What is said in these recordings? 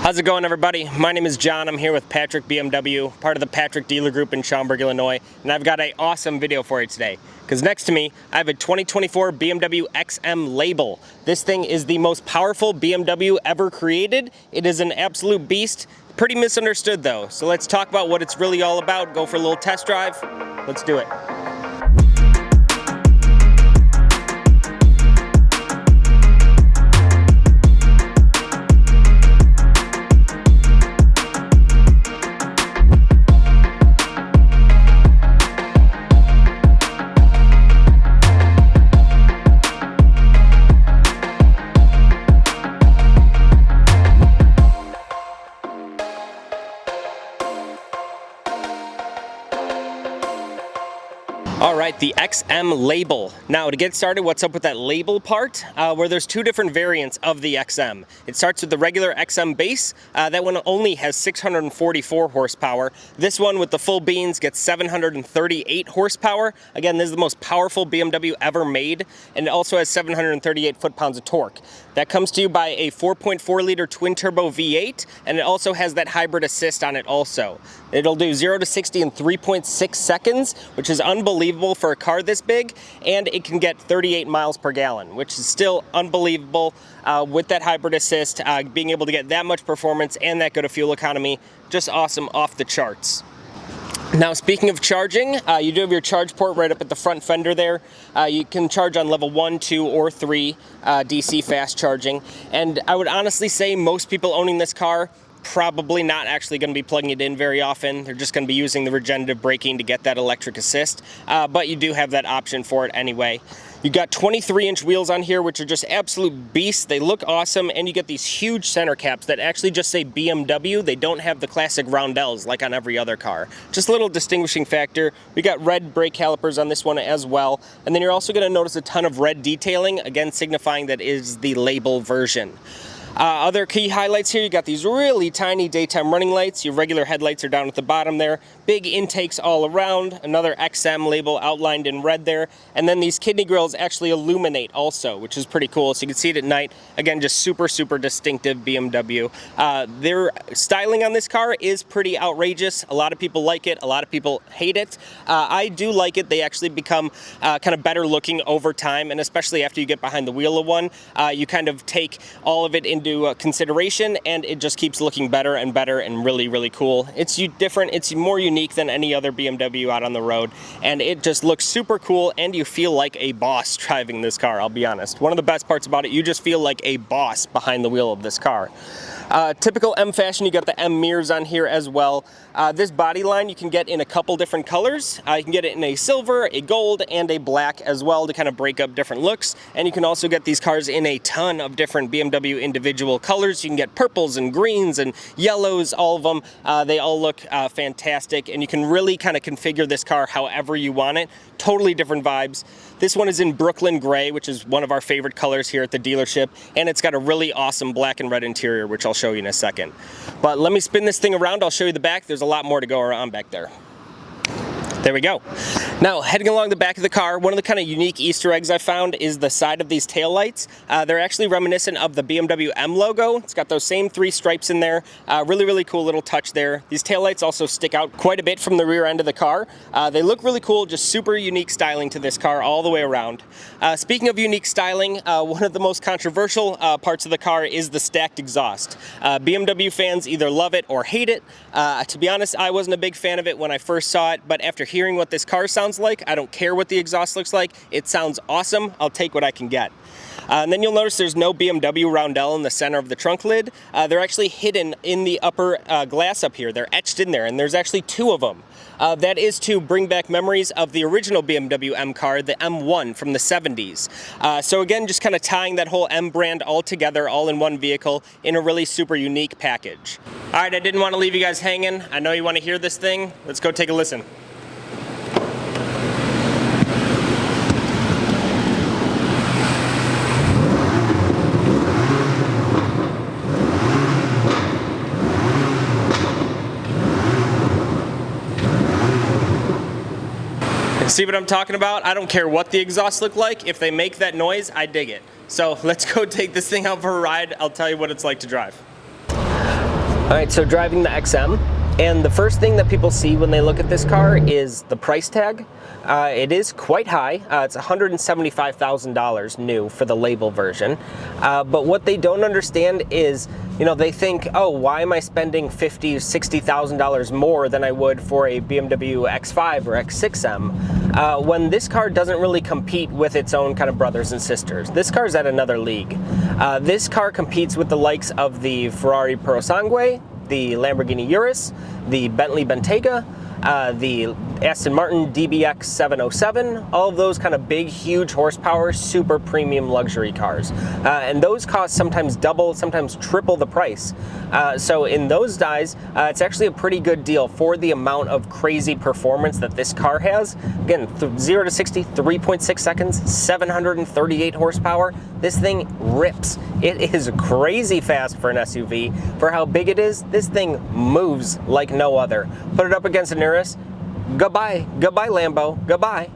How's it going, everybody? My name is John. I'm here with Patrick BMW, part of the Patrick Dealer Group in Schaumburg, Illinois, and I've got an awesome video for you today. Because next to me, I have a 2024 BMW XM Label. This thing is the most powerful BMW ever created. It is an absolute beast. Pretty misunderstood though. So let's talk about what it's really all about. Go for a little test drive. Let's do it. All right, the XM Label. Now, to get started, what's up with that label part? Where there's two different variants of the XM. It starts with the regular XM base. That one only has 644 horsepower. This one with the full beans gets 738 horsepower. Again, this is the most powerful BMW ever made, and it also has 738 foot-pounds of torque. That comes to you by a 4.4-liter twin-turbo V8, and it also has that hybrid assist on it also. It'll do 0 to 60 in 3.6 seconds, which is unbelievable for a car this big, and it can get 38 miles per gallon, which is still unbelievable with that hybrid assist, being able to get that much performance and that good of fuel economy. Just awesome, off the charts. Now, speaking of charging, you do have your charge port right up at the front fender there. You can charge on level 1, 2, or 3 DC fast charging. And I would honestly say most people owning this car probably not actually going to be plugging it in very often. They're just going to be using the regenerative braking to get that electric assist. But you do have that option for it anyway. You got 23-inch wheels on here, which are just absolute beasts. They look awesome, and you get these huge center caps that actually just say BMW. They don't have the classic roundels like on every other car. Just a little distinguishing factor. We got red brake calipers on this one as well. And then you're also going to notice a ton of red detailing, again signifying that it is the label version. Other key highlights here, you got these really tiny daytime running lights. Your regular headlights are down at the bottom there. Big intakes all around. Another XM label outlined in red there. And then these kidney grills actually illuminate also, which is pretty cool. So you can see it at night. Again, just super, super distinctive BMW. Their styling on this car is pretty outrageous. A lot of people like it. A lot of people hate it. I do like it. They actually become kind of better looking over time. And especially after you get behind the wheel of one, you kind of take all of it into consideration, and it just keeps looking better and better and really, really cool. It's different, it's more unique than any other BMW out on the road, and it just looks super cool, and you feel like a boss driving this car, I'll be honest. One of the best parts about it, you just feel like a boss behind the wheel of this car. Typical M fashion, you got the M mirrors on here as well. This body line you can get in a couple different colors. You can get it in a silver, a gold, and a black as well to kind of break up different looks. And you can also get these cars in a ton of different BMW individual colors. You can get purples and greens and yellows, all of them. They all look fantastic, and you can really kind of configure this car however you want it. Totally different vibes. This one is in Brooklyn Gray, which is one of our favorite colors here at the dealership, and it's got a really awesome black and red interior, which I'll show you in a second. But let me spin this thing around. I'll show you the back. There's a lot more to go around back there. There we go. Now, heading along the back of the car, one of the kind of unique Easter eggs I found is the side of these taillights. They're actually reminiscent of the BMW M logo. It's got those same 3 stripes in there. Really, really cool little touch there. These taillights also stick out quite a bit from the rear end of the car. They look really cool, just super unique styling to this car all the way around. Speaking of unique styling, one of the most controversial parts of the car is the stacked exhaust. BMW fans either love it or hate it. To be honest, I wasn't a big fan of it when I first saw it, but after hearing what this car sounds like, I don't care what the exhaust looks like. It sounds awesome. I'll take what I can get. And then you'll notice there's no BMW roundel in the center of the trunk lid. They're actually hidden in the upper glass up here. They're etched in there, and there's actually 2 of them. That is to bring back memories of the original BMW M car, the M1 from the 70s. So again, just kind of tying that whole M brand all together, all in one vehicle, in a really super unique package. All right, I didn't want to leave you guys hanging. I know you want to hear this thing. Let's go take a listen. See what I'm talking about? I don't care what the exhaust look like. If they make that noise, I dig it. So let's go take this thing out for a ride. I'll tell you what it's like to drive. All right, so driving the XM, and the first thing that people see when they look at this car is the price tag. It is quite high. It's $175,000 new for the label version. But what they don't understand is, you know, they think, oh, why am I spending $50,000, $60,000 more than I would for a BMW X5 or X6M? When this car doesn't really compete with its own kind of brothers and sisters. This car's at another league. This car competes with the likes of the Ferrari Purosangue, the Lamborghini Urus, the Bentley Bentayga, the Aston Martin DBX 707, all of those kind of big, huge horsepower, super premium luxury cars. And those cost sometimes double, sometimes triple the price. So in those eyes, it's actually a pretty good deal for the amount of crazy performance that this car has. Again, 0 to 60, 3.6 seconds, 738 horsepower. This thing rips. It is crazy fast for an SUV. For how big it is, this thing moves like no other. Put it up against an Urus, goodbye, goodbye Lambo, goodbye.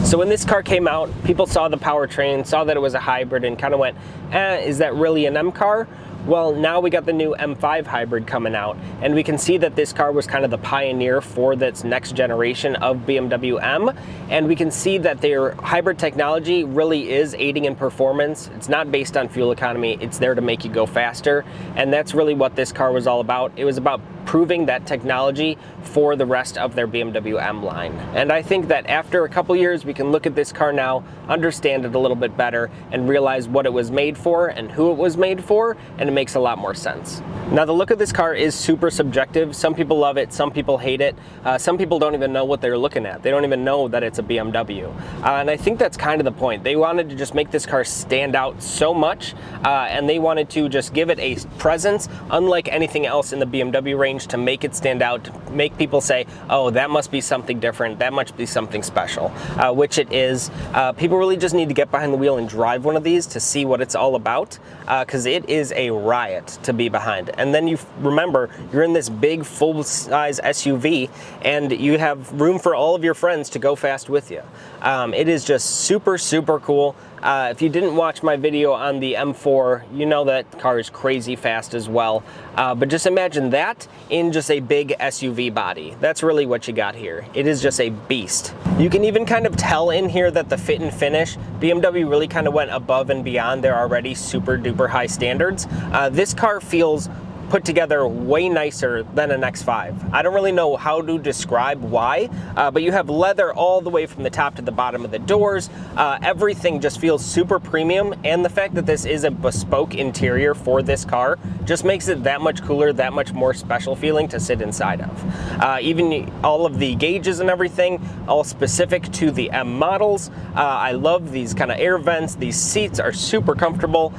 So when this car came out, people saw the powertrain, saw that it was a hybrid, and kind of went, is that really an M car? Well, now we got the new M5 hybrid coming out, and we can see that this car was kind of the pioneer for this next generation of BMW M, and we can see that their hybrid technology really is aiding in performance. It's not based on fuel economy, it's there to make you go faster, and that's really what this car was all about. It was about proving that technology for the rest of their BMW M line. And I think that after a couple years, we can look at this car now, understand it a little bit better, and realize what it was made for and who it was made for, and it makes a lot more sense. Now, the look of this car is super subjective. Some people love it, some people hate it. Some people don't even know what they're looking at. They don't even know that it's a BMW. And I think that's kind of the point. They wanted to just make this car stand out so much, and they wanted to just give it a presence unlike anything else in the BMW range, to make it stand out, to make people say, oh, that must be something different, that must be something special, which it is. People really just need to get behind the wheel and drive one of these to see what it's all about, because it is a riot to be behind. And then you remember, you're in this big full-size SUV, and you have room for all of your friends to go fast with you. It is just super, super cool. If you didn't watch my video on the M4, you know that car is crazy fast as well. But just imagine that in just a big SUV body. That's really what you got here. It is just a beast. You can even kind of tell in here that the fit and finish, BMW really kind of went above and beyond their already super duper high standards. This car feels put together way nicer than an X5. I don't really know how to describe why, but you have leather all the way from the top to the bottom of the doors. Everything just feels super premium, and the fact that this is a bespoke interior for this car just makes it that much cooler, that much more special feeling to sit inside of. Even all of the gauges and everything, all specific to the M models. I love these kind of air vents. These seats are super comfortable,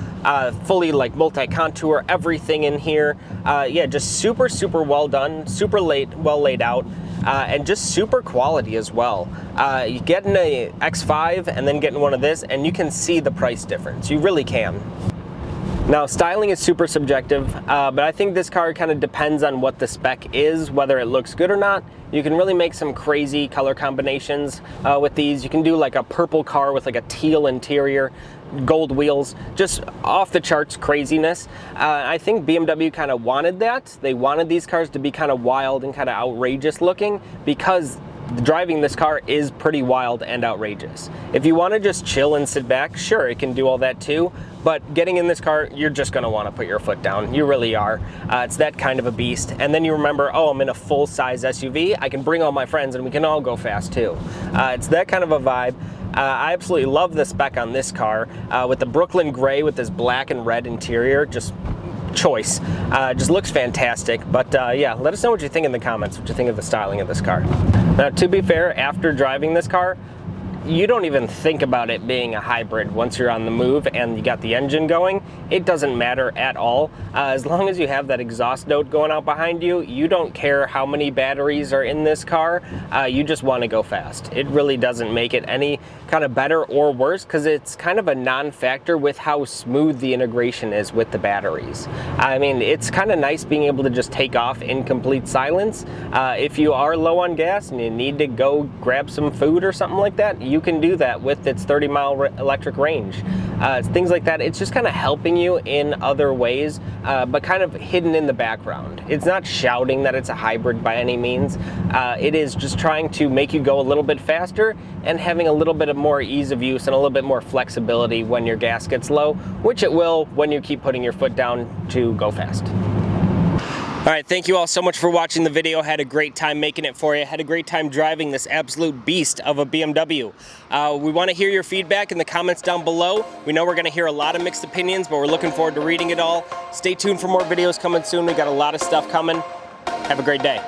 fully like multi-contour, everything in here. Yeah, just super, super well done, super well laid out, and just super quality as well. You get in a X5 and then get in one of this, and you can see the price difference. You really can. Now, styling is super subjective, but I think this car kind of depends on what the spec is, whether it looks good or not. You can really make some crazy color combinations with these. You can do like a purple car with like a teal interior, gold wheels, just off the charts craziness. I think BMW kind of wanted that. They wanted these cars to be kind of wild and kind of outrageous looking, because driving this car is pretty wild and outrageous. If you want to just chill and sit back, sure, it can do all that too, but getting in this car, you're just going to want to put your foot down. You really are. It's that kind of a beast. And then you remember, oh, I'm in a full-size SUV. I can bring all my friends and we can all go fast too. It's that kind of a vibe. I absolutely love the spec on this car with the Brooklyn gray with this black and red interior. Just choice. Just looks fantastic. But yeah, let us know what you think in the comments, what you think of the styling of this car. Now, to be fair, after driving this car, you don't even think about it being a hybrid once you're on the move and you got the engine going. It doesn't matter at all. As long as you have that exhaust note going out behind you, you don't care how many batteries are in this car. You just want to go fast. It really doesn't make it any kind of better or worse, because it's kind of a non-factor with how smooth the integration is with the batteries. I mean, it's kind of nice being able to just take off in complete silence. If you are low on gas and you need to go grab some food or something like that, you can do that with its 30-mile electric range. Things like that, it's just kind of helping you in other ways, but kind of hidden in the background. It's not shouting that it's a hybrid by any means. It is just trying to make you go a little bit faster and having a little bit of more ease of use and a little bit more flexibility when your gas gets low, which it will when you keep putting your foot down to go fast. All right, thank you all so much for watching the video. Had a great time making it for you. Had a great time driving this absolute beast of a BMW. We want to hear your feedback in the comments down below. We know we're going to hear a lot of mixed opinions, but we're looking forward to reading it all. Stay tuned for more videos coming soon. We got a lot of stuff coming. Have a great day.